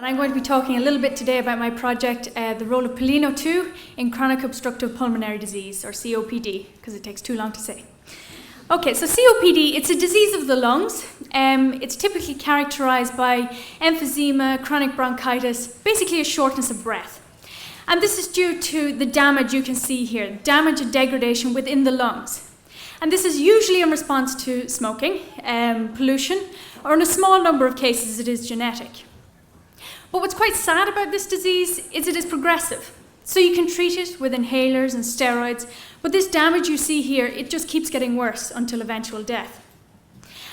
I'm going to be talking a little bit today about my project, the role of Pellino2 in chronic obstructive pulmonary disease, or COPD, because it takes too long to say. Okay, so COPD, it's a disease of the lungs. It's typically characterized by emphysema, chronic bronchitis, basically a shortness of breath. And this is due to the damage you can see here, damage and degradation within the lungs. And this is usually in response to smoking, pollution, or in a small number of cases it is genetic. But what's quite sad about this disease is it is progressive. So you can treat it with inhalers and steroids, but this damage you see here, it just keeps getting worse until eventual death.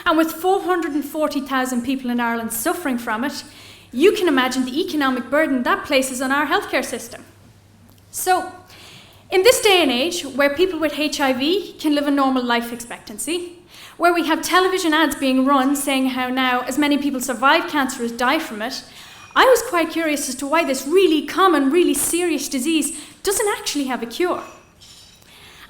And with 440,000 people in Ireland suffering from it, you can imagine the economic burden that places on our healthcare system. So, in this day and age, where people with HIV can live a normal life expectancy, where we have television ads being run saying how now as many people survive cancer as die from it, I was quite curious as to why this really common, really serious disease doesn't actually have a cure.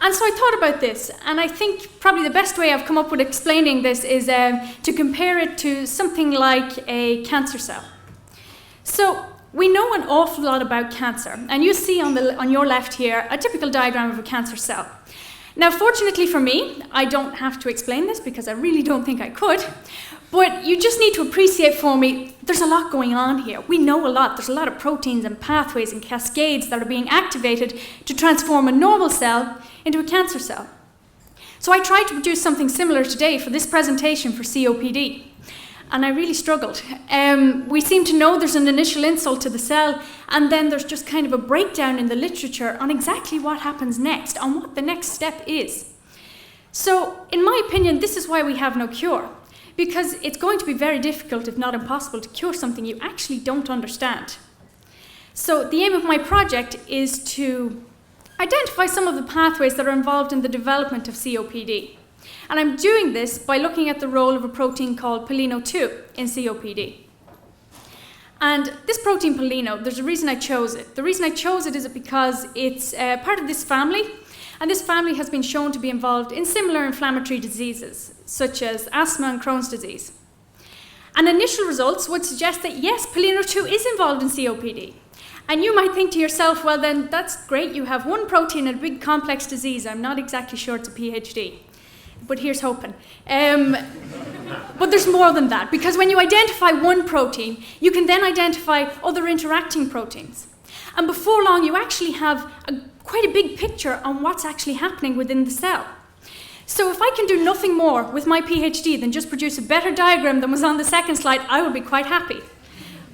And so I thought about this, and I think probably the best way I've come up with explaining this is to compare it to something like a cancer cell. So we know an awful lot about cancer, and you see on your left here a typical diagram of a cancer cell. Now, fortunately for me, I don't have to explain this because I really don't think I could, but you just need to appreciate for me, there's a lot going on here. We know a lot. There's a lot of proteins and pathways and cascades that are being activated to transform a normal cell into a cancer cell. So I tried to produce something similar today for this presentation for COPD, and I really struggled. We seem to know there's an initial insult to the cell, and then there's just kind of a breakdown in the literature on exactly what happens next, on what the next step is. So, in my opinion, this is why we have no cure, because it's going to be very difficult, if not impossible, to cure something you actually don't understand. So, the aim of my project is to identify some of the pathways that are involved in the development of COPD. And I'm doing this by looking at the role of a protein called Pellino2 in COPD. And this protein Pellino, there's a reason I chose it. The reason I chose it is because it's part of this family, and this family has been shown to be involved in similar inflammatory diseases, such as asthma and Crohn's disease. And initial results would suggest that yes, Pellino2 is involved in COPD. And you might think to yourself, well then, that's great, you have one protein in a big complex disease. I'm not exactly sure it's a PhD. But here's hoping. But there's more than that, because when you identify one protein, you can then identify other interacting proteins. And before long, you actually have quite a big picture on what's actually happening within the cell. So if I can do nothing more with my PhD than just produce a better diagram than was on the second slide, I would be quite happy.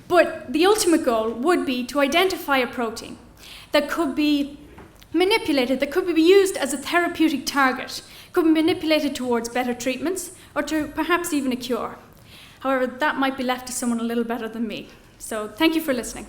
But the ultimate goal would be to identify a protein that could be manipulated, that could be used as a therapeutic target, could be manipulated towards better treatments, or to perhaps even a cure. However, that might be left to someone a little better than me. So thank you for listening.